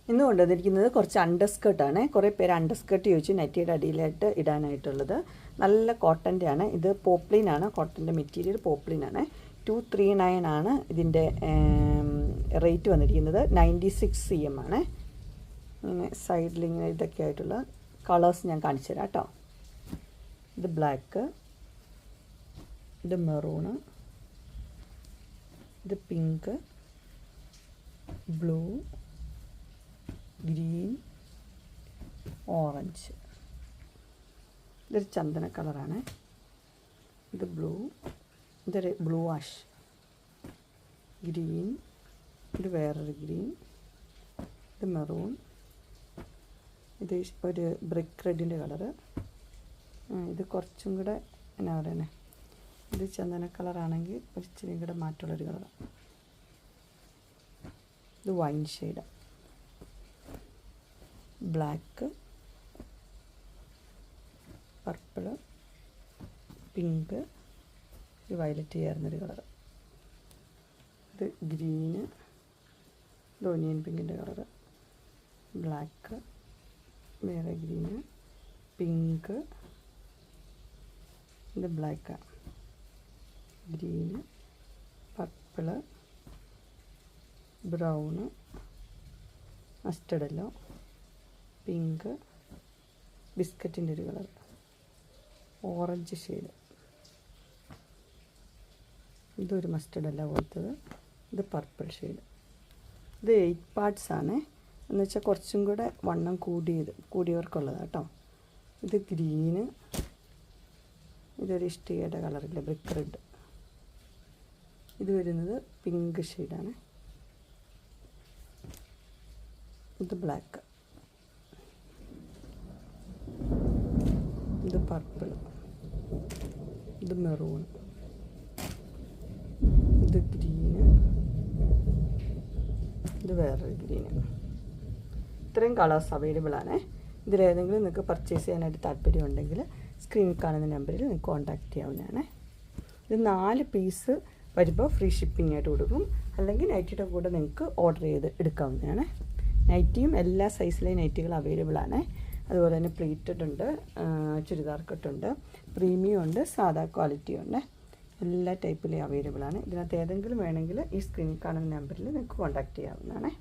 ഇന്ന് കൊണ്ടുവന്നിരിക്കുന്നത് കുറച്ച് അണ്ടർസ്കേർട്ടാണ്. കുറേ പേര് അണ്ടർസ്കേർട്ട് ചോദിച്ചു നൈറ്റിയുടെ അടിയിലായിട്ട് ഇടാനായിട്ടുള്ളത്. നല്ല കോട്ടൻ്റെ ആണ്. ഇത് പോപ്ലിനാണ്, കോട്ടൻ്റെ മെറ്റീരിയൽ പോപ്ലിനാണ്. 239 ആണ് ഇതിൻ്റെ റേറ്റ് വന്നിരിക്കുന്നത്. 96 cm ആണ്. ഇങ്ങനെ സൈഡിൽ ഇങ്ങനെ ഇതൊക്കെ ആയിട്ടുള്ള കളേഴ്സ് ഞാൻ കാണിച്ചു തരാം കേട്ടോ. ഇത് ബ്ലാക്ക്, ഇത് മെറൂണ്, ഇത് പിങ്ക്, ബ്ലൂ, ഗ്രീൻ, ഓറഞ്ച്. ഇതൊരു ചന്ദന കളറാണ്. ഇത് ബ്ലൂ, ഇതൊരു ബ്ലൂ ആഷ്, ഗ്രീൻ, ഇത് വേറൊരു ഗ്രീൻ, ഇത് മെറൂൺ, ഇത് ഒരു ബ്രിക്ക് റെഡിൻ്റെ കളറ്. ഇത് കുറച്ചും കൂടെ എന്നാ പറയുന്നത്, ഇത് ചന്ദന കളറാണെങ്കിൽ ഒരു ഇച്ചിരി കൂടെ മാറ്റമുള്ളൊരു കളറാണ്. ഇത് wine shade, black, purple, pink, ഇത് വയലറ്റ് ചേർന്നൊരു കളറ്. ഇത് ഗ്രീന്, ഇത് ഒനിയൻ പിങ്കിൻ്റെ കളറ്, ബ്ലാക്ക്, വേറെ ഗ്രീന്, പിങ്ക്, ഇത് black, green, purple, brown, mustard yellow, pink, ബിസ്ക്കറ്റിൻ്റെ ഒരു കളർ, ഓറഞ്ച് ഷെയ്ഡ്, ഇതൊരു മസ്റ്റർഡ് യെല്ലോ പോലത്തത്, ഇത് പർപ്പിൾ ഷെയ്ഡ്. ഇത് 8 പാർട്സ് ആണ്, എന്ന് വെച്ചാൽ കുറച്ചും കൂടെ വണ്ണം കൂടിയവർക്കുള്ളതാണ് കേട്ടോ. ഇത് ഗ്രീന്, ഇതൊരു ഇഷ്ടികയുടെ കളറില്ല, ബ്രിക്ക് റെഡ്. ഇത് വരുന്നത് പിങ്ക് ഷെയ്ഡാണ്. ഇത് ബ്ലാക്ക്, ഇത് പർപ്പിൾ, ഇത് മെറൂൺ, ഇത് ഗ്രീന്, ഇത് വേറൊരു ഗ്രീന്. ഇത്രയും കളേഴ്സ് അവൈലബിൾ ആണ്. ഇതിലേതെങ്കിലും നിങ്ങൾക്ക് പർച്ചേസ് ചെയ്യാനായിട്ട് താല്പര്യമുണ്ടെങ്കിൽ സ്ക്രീനിൽ കാണുന്ന നമ്പറിൽ നിങ്ങൾക്ക് കോൺടാക്റ്റ് ചെയ്യാവുന്നതാണ്. ഇത് 4 പീസ് വരുമ്പോൾ ഫ്രീ ഷിപ്പിംഗ് ആയിട്ട് കൊടുക്കും. അല്ലെങ്കിൽ നൈറ്റിയുടെ കൂടെ നിങ്ങൾക്ക് ഓർഡർ ചെയ്ത് എടുക്കാവുന്നതാണ്. നൈറ്റിയും എല്ലാ സൈസിലെയും നൈറ്റികൾ അവൈലബിൾ ആണ്. അതുപോലെ തന്നെ പ്ലീറ്റഡ് ഉണ്ട്, ചുരിദാർ കട്ടുണ്ട്, പ്രീമിയം ഉണ്ട്, സാധാ ക്വാളിറ്റി ഉണ്ട്. എല്ലാ ടൈപ്പിലെയും അവൈലബിൾ ആണ്. ഇതിനകത്ത് ഏതെങ്കിലും വേണമെങ്കിൽ ഈ സ്ക്രീനിൽ കാണുന്ന നമ്പറിൽ നിങ്ങൾക്ക് കോൺടാക്റ്റ് ചെയ്യാവുന്നതാണ്.